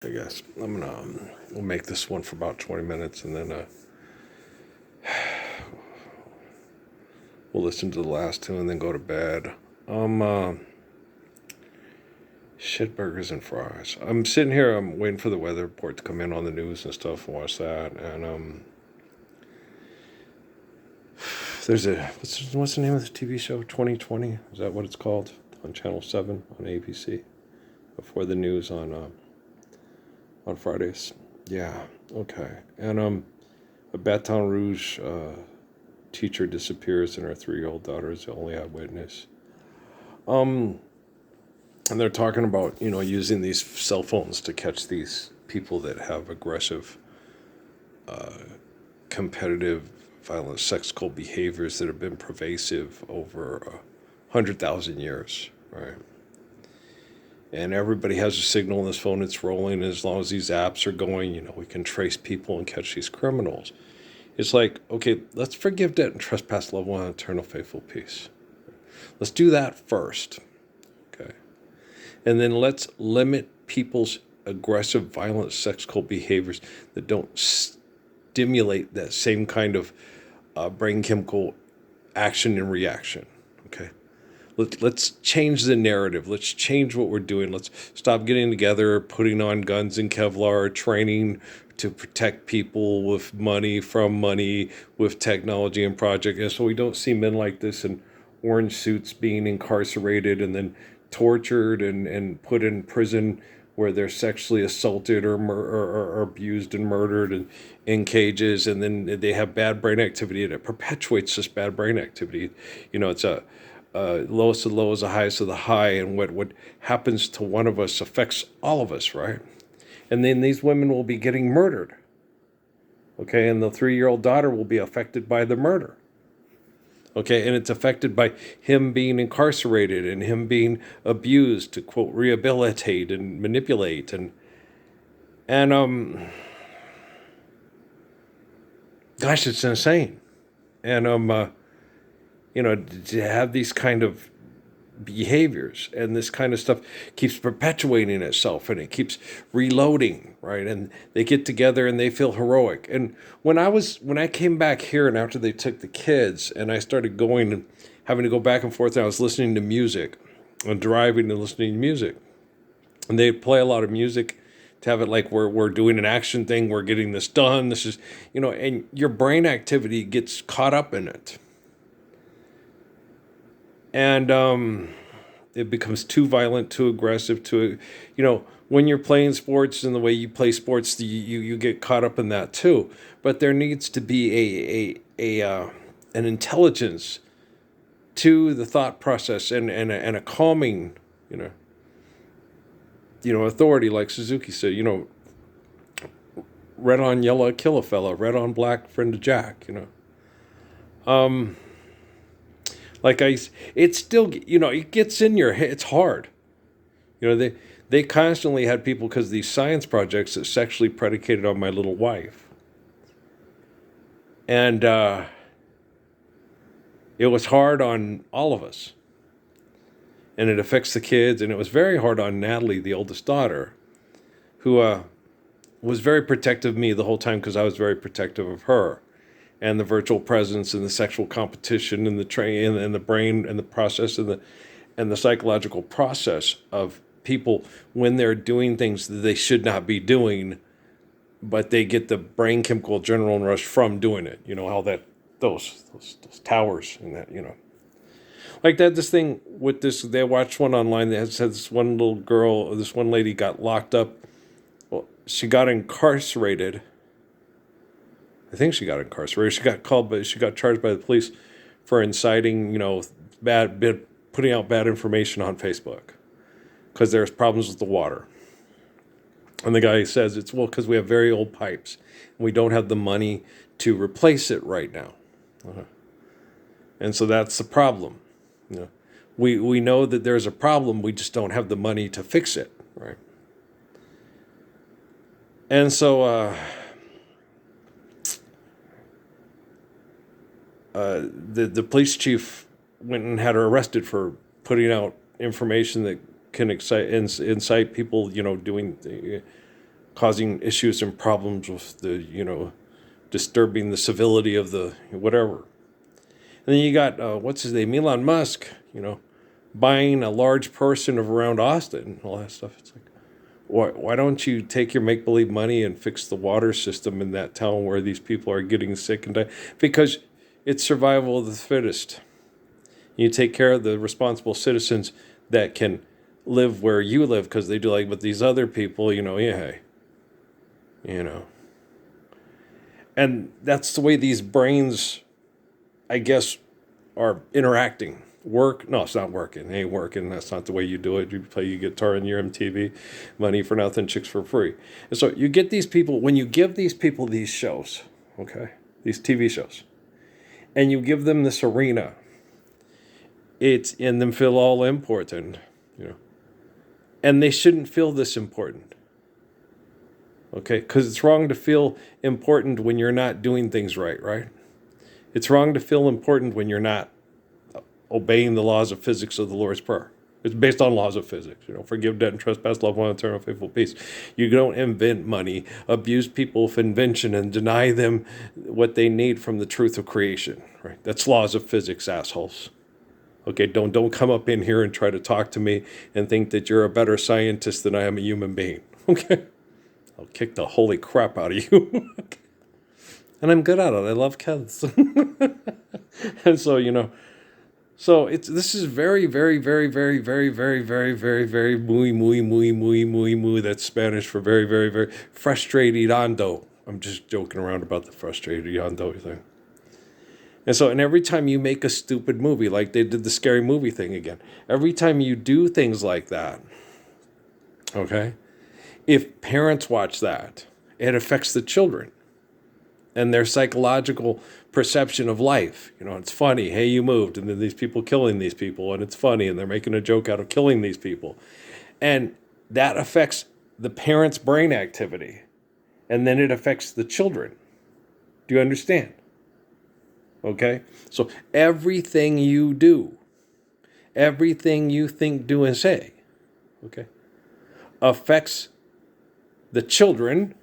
I guess we'll make this one for about 20 minutes, and then we'll listen to the last two, and then go to bed. Shit burgers and fries. I'm sitting here. I'm waiting for the weather report to come in on the news and stuff, and watch that. And there's what's the name of the TV show? 2020. Is that what it's called? On Channel 7 on ABC. Before the news on Fridays. Yeah. Okay. And a Baton Rouge teacher disappears, and her 3-year-old daughter is the only eyewitness. And they're talking about using these cell phones to catch these people that have aggressive, competitive, violent, sexual behaviors that have been pervasive over 100,000 years, right? And everybody has a signal on this phone, it's rolling, and as long as these apps are going, we can trace people and catch these criminals. It's like, okay, let's forgive debt and trespass, love one, eternal faithful peace. Let's do that first, okay? And then let's limit people's aggressive, violent, sexual behaviors that don't stimulate that same kind of brain chemical action and reaction, okay? Let's change the narrative. Let's change what we're doing. Let's stop getting together, putting on guns and Kevlar, training to protect people with money, with technology and project. And so we don't see men like this in orange suits being incarcerated and then tortured and put in prison where they're sexually assaulted or abused and murdered and in cages, and then they have bad brain activity, and it perpetuates this bad brain activity. It's a lowest of the low is the highest of the high, and what happens to one of us affects all of us, right? And then these women will be getting murdered, okay? And the 3-year-old daughter will be affected by the murder, okay? And it's affected by him being incarcerated and him being abused to, quote, rehabilitate and manipulate. And gosh, it's insane. And to have these kind of behaviors and this kind of stuff keeps perpetuating itself, and it keeps reloading, right? And they get together and they feel heroic. And when I came back here, and after they took the kids, and I started going and having to go back and forth, and I was listening to music and driving and listening to music, and they play a lot of music to have it like we're doing an action thing, we're getting this done, this is and your brain activity gets caught up in it. And it becomes too violent, too aggressive, when you're playing sports and the way you play sports, you get caught up in that too. But there needs to be an intelligence to the thought process, and a calming, authority, like Suzuki said, red on yellow, kill a fella, red on black, friend of Jack, It's still, it gets in your head. It's hard. They constantly had people, because these science projects, that sexually predicated on my little wife. And it was hard on all of us. And it affects the kids. And it was very hard on Natalie, the oldest daughter, who was very protective of me the whole time, because I was very protective of her. And the virtual presence and the sexual competition and the train and the brain and the process and the psychological process of people when they're doing things that they should not be doing, but they get the brain chemical adrenaline rush from doing it. How that those towers and that like that. This thing with this, they watched one online that said this one little girl, this one lady got locked up. Well, she got incarcerated. I think she got incarcerated. She got called, but she got charged by the police for inciting, putting out bad information on Facebook, because there's problems with the water. And the guy says it's because we have very old pipes and we don't have the money to replace it right now. And so that's the problem. We know that there's a problem. We just don't have the money to fix it, right? And so the police chief went and had her arrested for putting out information that can incite people, doing causing issues and problems with the, disturbing the civility of the whatever. And then you got, what's his name, Elon Musk, buying a large portion of around Austin and all that stuff. It's like, why don't you take your make-believe money and fix the water system in that town where these people are getting sick and dying? Because it's survival of the fittest. You take care of the responsible citizens that can live where you live because they do like, but these other people, And that's the way these brains, I guess, are interacting. No, it's not working. It ain't working. That's not the way you do it. You play your guitar in your MTV, money for nothing, chicks for free. And so you get these people, when you give these people these shows, okay, these TV shows, and you give them this arena, it's in them feel all important, and they shouldn't feel this important. Okay, because it's wrong to feel important when you're not doing things right? It's wrong to feel important when you're not obeying the laws of physics of the Lord's Prayer. It's based on laws of physics. Forgive debt and trespass, love one, eternal, faithful, peace. You don't invent money, abuse people with invention, and deny them what they need from the truth of creation. Right? That's laws of physics, assholes. Okay, don't come up in here and try to talk to me and think that you're a better scientist than I am a human being. Okay? I'll kick the holy crap out of you. And I'm good at it. I love kids. And so, so this is very, very, very, very, very, very, very, very, very muy. That's Spanish for very, very, very frustrated. I'm just joking around about the frustrated thing. And every time you make a stupid movie, like they did the scary movie thing again, every time you do things like that, okay, if parents watch that, it affects the children and their psychological perception of life. It's funny. Hey, you moved, and then these people killing these people, and it's funny, and they're making a joke out of killing these people. And that affects the parents' brain activity, and then it affects the children. Do you understand? Okay? So everything you do, everything you think, do, and say, okay, affects the children,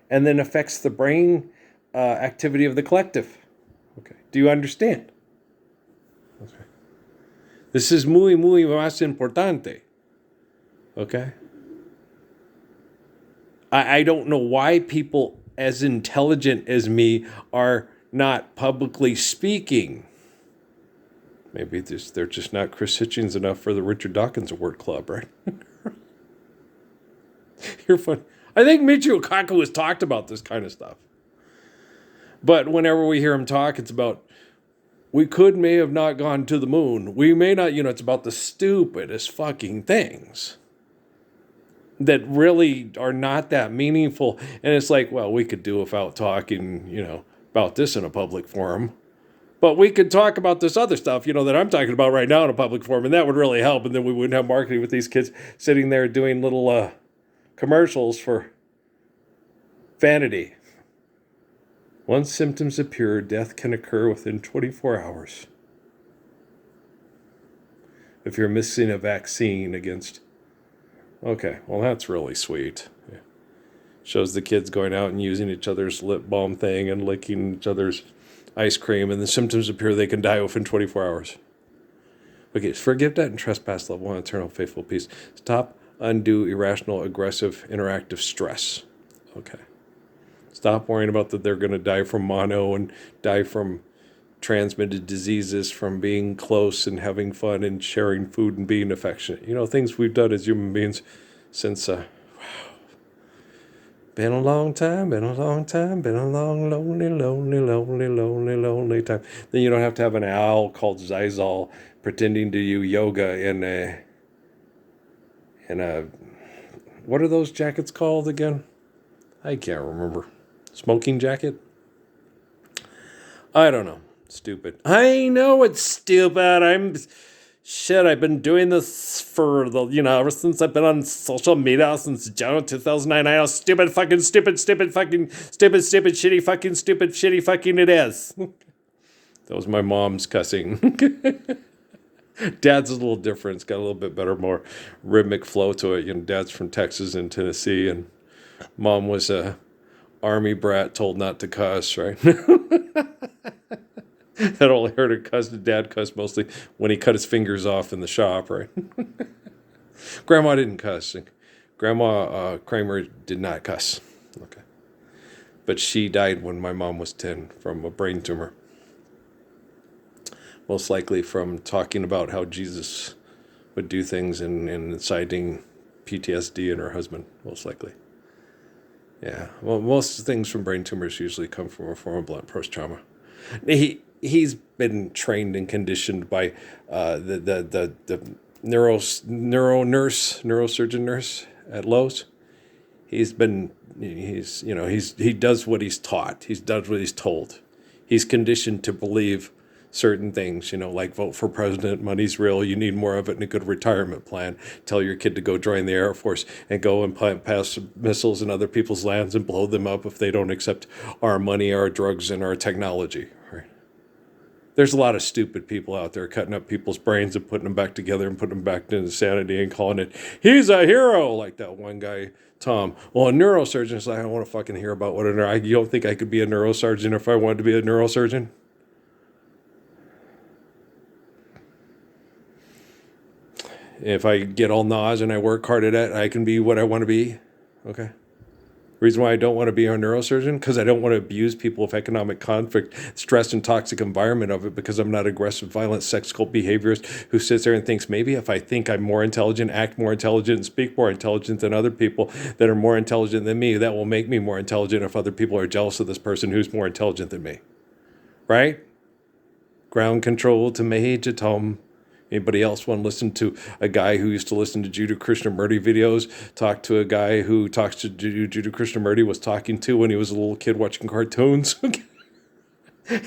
and then affects the brain activity of the collective. Okay. Do you understand? Okay. This is muy más importante. Okay. I don't know why people as intelligent as me are not publicly speaking. Maybe they're just not Chris Hitchens enough for the Richard Dawkins Award Club, right? You're fun. I think Michio Kaku has talked about this kind of stuff. But whenever we hear him talk, it's about, may have not gone to the moon. We may not, it's about the stupidest fucking things that really are not that meaningful. And it's like, well, we could do without talking, about this in a public forum. But we could talk about this other stuff, that I'm talking about right now in a public forum, and that would really help. And then we wouldn't have marketing with these kids sitting there doing little commercials for vanity. Once symptoms appear, death can occur within 24 hours. If you're missing a vaccine against... Okay, well, that's really sweet. Yeah. Shows the kids going out and using each other's lip balm thing and licking each other's ice cream, and the symptoms appear, they can die within 24 hours. Okay, forgive debt and trespass, love one, eternal, faithful, peace. Stop undue, irrational, aggressive, interactive stress. Okay. Stop worrying about that they're going to die from mono and die from transmitted diseases from being close and having fun and sharing food and being affectionate. Things we've done as human beings since, been a long time, been a long, lonely time. Then you don't have to have an owl called Zizal pretending to do yoga in a, what are those jackets called again? I can't remember. Smoking jacket? I don't know. Stupid. I know it's stupid. I've been doing this for ever since I've been on social media since June 2009. I know stupid fucking shitty fucking it is. That was my mom's cussing. Dad's a little different. It's got a little bit better, more rhythmic flow to it. Dad's from Texas and Tennessee, and Mom was a army brat told not to cuss, right? That only heard her cuss. Dad cussed mostly when he cut his fingers off in the shop, right? Grandma didn't cuss. Grandma Kramer did not cuss. Okay. But she died when my mom was 10 from a brain tumor. Most likely from talking about how Jesus would do things and inciting PTSD in her husband, most likely. Yeah. Well, most things from brain tumors usually come from a form of blunt force trauma. He's been trained and conditioned by the neurosurgeon nurse at Lowe's. He does what he's taught. He does what he's told. He's conditioned to believe certain things, like vote for president, money's real, you need more of it, and a good retirement plan. Tell your kid to go join the Air Force and go and pass missiles in other people's lands and blow them up if they don't accept our money, our drugs, and our technology. Right? There's a lot of stupid people out there cutting up people's brains and putting them back together and putting them back into sanity and calling it, he's a hero, like that one guy, Tom. Well, a neurosurgeon's like, I don't want to fucking hear about you don't think I could be a neurosurgeon if I wanted to be a neurosurgeon? If I get all NOS and I work hard at it, I can be what I want to be. Okay. Reason why I don't want to be a neurosurgeon, because I don't want to abuse people with economic conflict, stress, and toxic environment of it, because I'm not aggressive, violent, sex cult behaviorist who sits there and thinks maybe if I think I'm more intelligent, act more intelligent, and speak more intelligent than other people that are more intelligent than me, that will make me more intelligent if other people are jealous of this person who's more intelligent than me. Right? Ground control to Major Tom. Anybody else want to listen to a guy who used to listen to Jiddu Krishnamurti videos, talk to a guy who talks to Jiddu Krishnamurti was talking to when he was a little kid watching cartoons?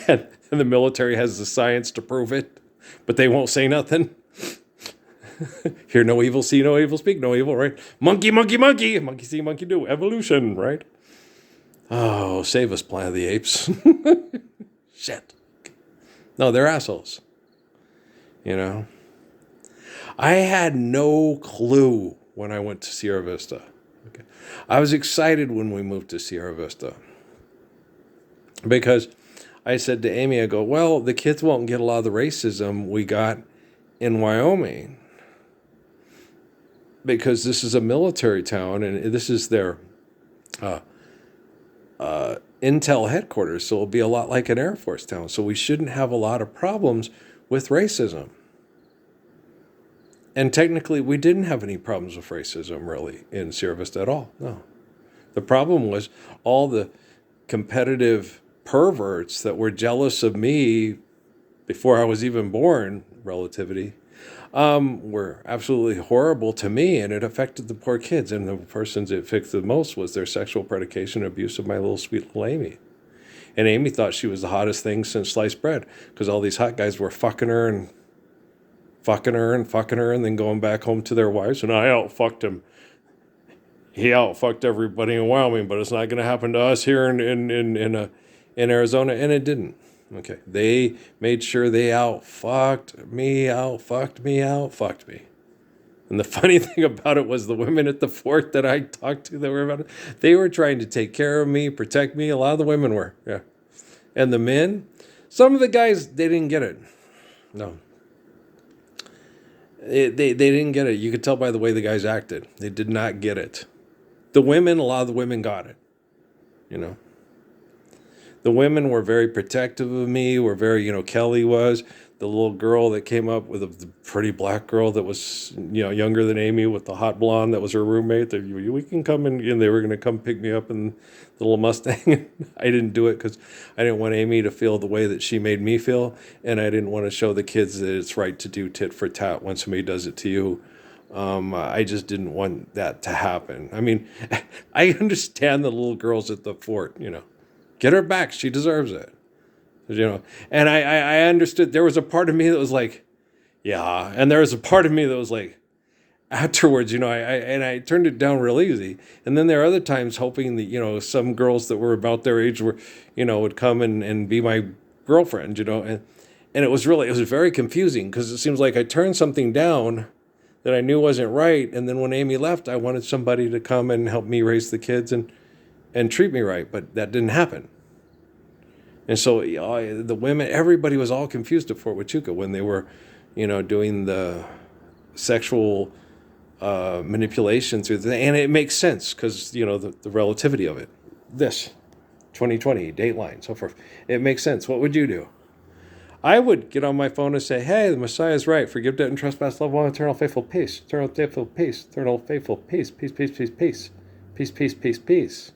and the military has the science to prove it, but they won't say nothing. Hear no evil, see no evil, speak no evil, right? Monkey, monkey, monkey. Monkey see, monkey do. Evolution, right? Oh, save us, Planet of the Apes. Shit. No, they're assholes. I had no clue when I went to Sierra Vista. Okay. I was excited when we moved to Sierra Vista because I said to Amy, I go, well, the kids won't get a lot of the racism we got in Wyoming because this is a military town and this is their intel headquarters, so it'll be a lot like an Air Force town. So we shouldn't have a lot of problems with racism. And technically, we didn't have any problems with racism, really, in Sierra Vista at all. No. The problem was all the competitive perverts that were jealous of me before I was even born, relativity, were absolutely horrible to me, and it affected the poor kids. And the persons it affected the most was their sexual predication and abuse of my little sweet little Amy. And Amy thought she was the hottest thing since sliced bread because all these hot guys were fucking her and then going back home to their wives. And I outfucked him. He outfucked everybody in Wyoming, but it's not going to happen to us here in Arizona. And it didn't. Okay. They made sure they outfucked me. And the funny thing about it was the women at the fort that I talked to that were about it, they were trying to take care of me, protect me. A lot of the women were. Yeah. And the men, some of the guys, they didn't get it. No. They didn't get it. You could tell by the way the guys acted. They did not get it. A lot of the women got it. The women were very protective of me, were very, Kelly was, the little girl that came up with the pretty black girl that was, younger than Amy with the hot blonde that was her roommate. We can come in, and they were going to come pick me up in the little Mustang. I didn't do it because I didn't want Amy to feel the way that she made me feel, and I didn't want to show the kids that it's right to do tit for tat when somebody does it to you. I just didn't want that to happen. I mean, I understand the little girls at the fort, Get her back. She deserves it. And I understood. There was a part of me that was like, yeah. And there was a part of me that was like, afterwards, I turned it down real easy. And then there are other times hoping that, some girls that were about their age would come and be my girlfriend, and it was very confusing because it seems like I turned something down that I knew wasn't right. And then when Amy left, I wanted somebody to come and help me raise the kids and treat me right, but that didn't happen. And so the women, everybody was all confused at Fort Huachuca when they were, doing the sexual manipulation through and it makes sense because, the relativity of it. This, 2020, Dateline, so forth. It makes sense. What would you do? I would get on my phone and say, hey, the Messiah is right. Forgive debt and trespass, love one, eternal faithful peace. Eternal faithful peace. Eternal faithful peace. Peace, peace, peace, peace. Peace, peace, peace, peace.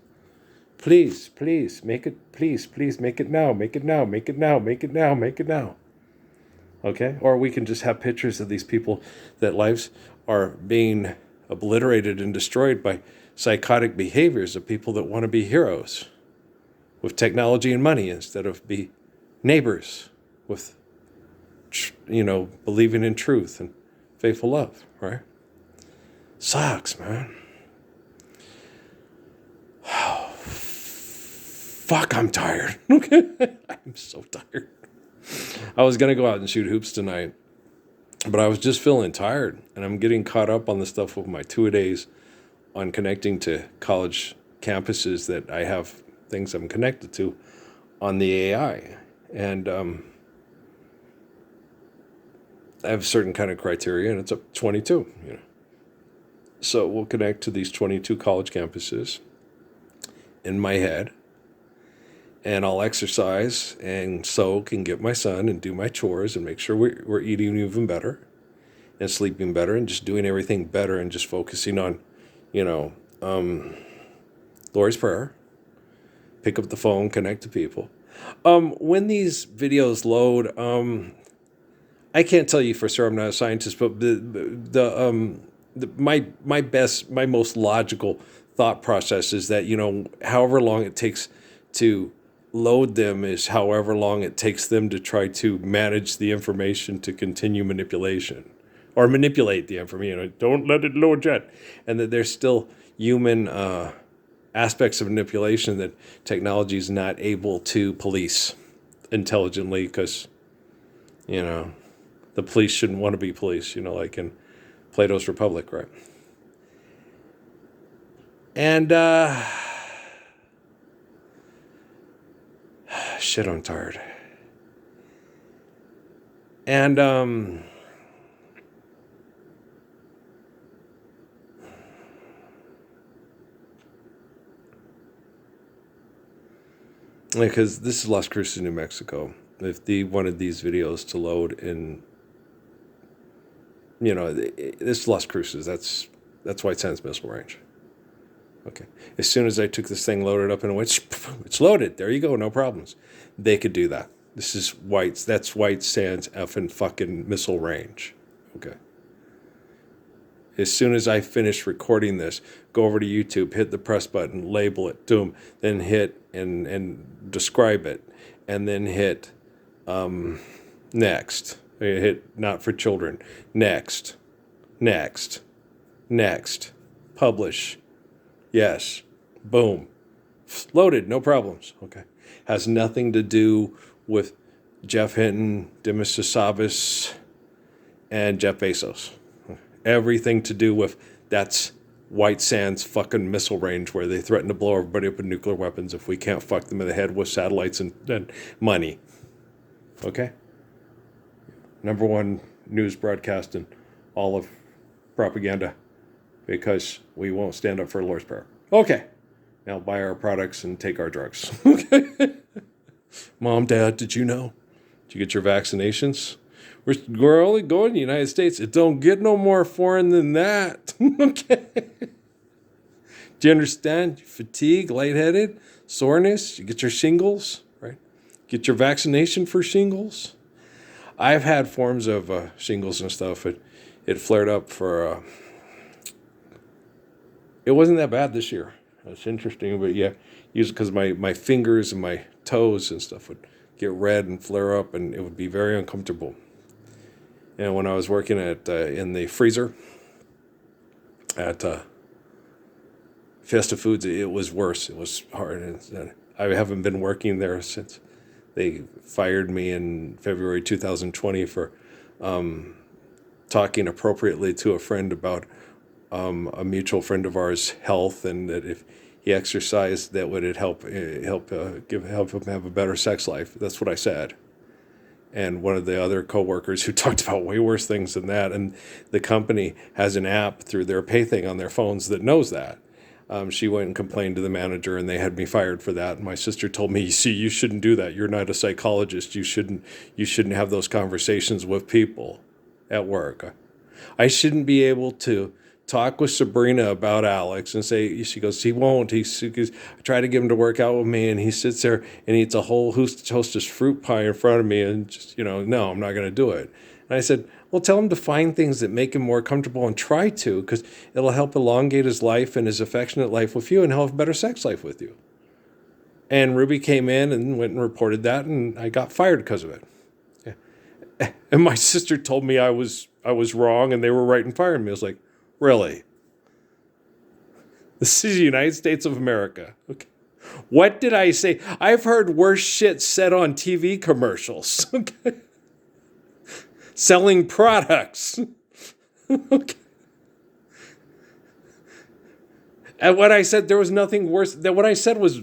Please, please, make it, please, please, make it now. Make it now. Make it now. Make it now. Make it now. Okay? Or we can just have pictures of these people that lives are being obliterated and destroyed by psychotic behaviors of people that want to be heroes with technology and money instead of be neighbors with, believing in truth and faithful love, right? Sucks, man. Oh, fuck, I'm tired. Okay, I'm so tired. I was going to go out and shoot hoops tonight, but I was just feeling tired, and I'm getting caught up on the stuff with my two-a-days on connecting to college campuses that I have things I'm connected to on the AI. And I have a certain kind of criteria, and it's up 22, So we'll connect to these 22 college campuses in my head, and I'll exercise and soak and get my sun and do my chores and make sure we're eating even better and sleeping better and just doing everything better and just focusing on, Lord's Prayer, pick up the phone, connect to people. When these videos load, I can't tell you for sure, I'm not a scientist, but my most logical thought process is that, however long it takes to load them is however long it takes them to try to manage the information to continue manipulation or manipulate the information. Don't let it load yet. And that there's still human aspects of manipulation that technology is not able to police intelligently because, the police shouldn't want to be police, like in Plato's Republic, right? And, shit, I'm tired. And, because this is Las Cruces, New Mexico. If they wanted these videos to load in, this is Las Cruces. That's White Sands Missile Range. Okay. As soon as I took this thing, loaded up, and it went, it's loaded. There you go. No problems. They could do that. That's White Sands effing fucking missile range. Okay. As soon as I finish recording this, go over to YouTube, hit the press button, label it, boom, then hit and describe it, and then hit next. Hit not for children. Next. Publish. Yes. Boom. Loaded. No problems. Okay. Has nothing to do with Jeff Hinton, Dimas Savas, and Jeff Bezos. Everything to do with that's White Sands fucking missile range where they threaten to blow everybody up with nuclear weapons if we can't fuck them in the head with satellites and money. Okay? Number one news broadcast in all of propaganda because we won't stand up for Lord's Prayer. Okay. Now buy our products and take our drugs. Okay? Mom, Dad, did you know? Did you get your vaccinations? We're only going to the United States. It don't get no more foreign than that. Okay. Do you understand? Fatigue, lightheaded, soreness. You get your shingles, right? Get your vaccination for shingles. I've had forms of shingles and stuff. It flared up for. It wasn't that bad this year. It's interesting, but yeah, usually because my fingers and my toes and stuff would get red and flare up, and it would be very uncomfortable. And when I was working at in the freezer at Fiesta Foods, it was worse. It was hard. And I haven't been working there since they fired me in February 2020 for talking talking appropriately to a friend about a mutual friend of ours' health, and that if he exercised, that would it help help him have a better sex life. That's what I said. And one of the other coworkers who talked about way worse things than that, and the company has an app through their pay thing on their phones that knows that. She went and complained to the manager, and they had me fired for that. And my sister told me, "See, you shouldn't do that. You're not a psychologist. You shouldn't have those conversations with people at work. I shouldn't be able to talk with Sabrina about Alex and say," she goes, "he won't. I try to get him to work out with me, and he sits there and eats a whole Hostess fruit pie in front of me, and just, no, I'm not going to do it." And I said, "Well, tell him to find things that make him more comfortable and try to, because it'll help elongate his life and his affectionate life with you, and he'll have a better sex life with you." And Ruby came in and went and reported that, and I got fired because of it. Yeah. And my sister told me I was wrong, and they were right in firing me. I was like, really? This is the United States of America. Okay. What did I say? I've heard worse shit said on TV commercials. Okay. Selling products. Okay. And what I said, there was nothing worse. That what I said was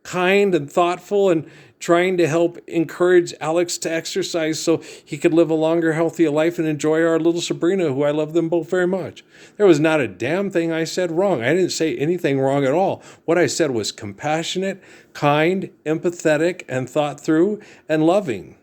kind and thoughtful and trying to help encourage Alex to exercise so he could live a longer, healthier life and enjoy our little Sabrina, who I love them both very much. There was not a damn thing I said wrong. I didn't say anything wrong at all. What I said was compassionate, kind, empathetic, and thought through and loving.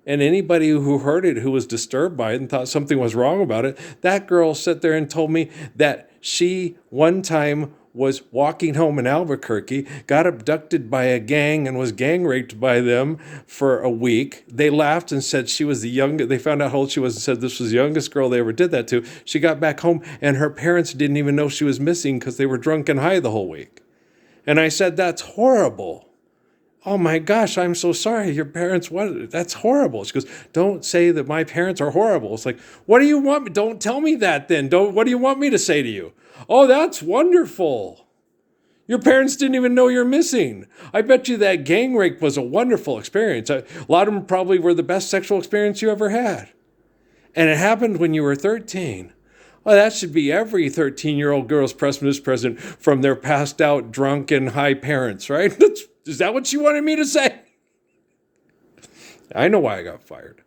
And anybody who heard it, who was disturbed by it and thought something was wrong about it, that girl sat there and told me that she one time was walking home in Albuquerque, got abducted by a gang and was gang raped by them for a week. They laughed and said she was the youngest. They found out how old she was and said this was the youngest girl they ever did that to. She got back home and her parents didn't even know she was missing because they were drunk and high the whole week. And I said, "That's horrible. Oh my gosh, I'm so sorry. Your parents, what? That's horrible." She goes, "Don't say that my parents are horrible." It's like, what do you want me? Don't tell me that then. What do you want me to say to you? "Oh, that's wonderful. Your parents didn't even know you're missing. I bet you that gang rape was a wonderful experience. A lot of them probably were the best sexual experience you ever had. And it happened when you were 13. Well, that should be every 13-year-old girl's Christmas present from their passed out, drunk, and high parents, right?" Is that what you wanted me to say? I know why I got fired.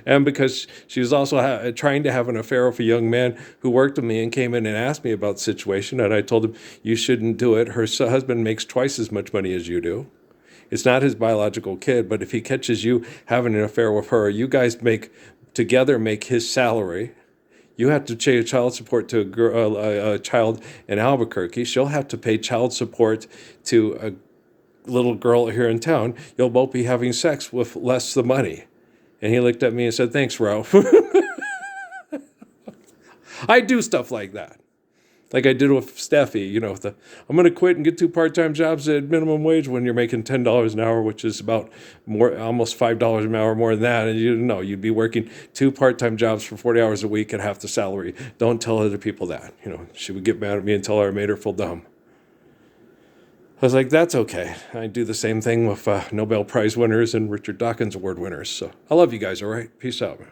And because she was also trying to have an affair with a young man who worked with me and came in and asked me about the situation. And I told him, "You shouldn't do it. Her husband makes twice as much money as you do. It's not his biological kid, but if he catches you having an affair with her, you guys together make his salary. You have to pay child support to a child in Albuquerque. She'll have to pay child support to a little girl here in town. You'll both be having sex with less the money." And he looked at me and said, "Thanks, Ralph." I do stuff like that. Like I did with Steffi, I'm going to quit and get 2 part-time jobs at minimum wage when you're making $10 an hour, which is about almost $5 an hour more than that. And you'd be working 2 part-time jobs for 40 hours a week at half the salary. Don't tell other people that. She would get mad at me and tell her I made her feel dumb. I was like, that's okay. I do the same thing with Nobel Prize winners and Richard Dawkins Award winners. So I love you guys, all right? Peace out, man.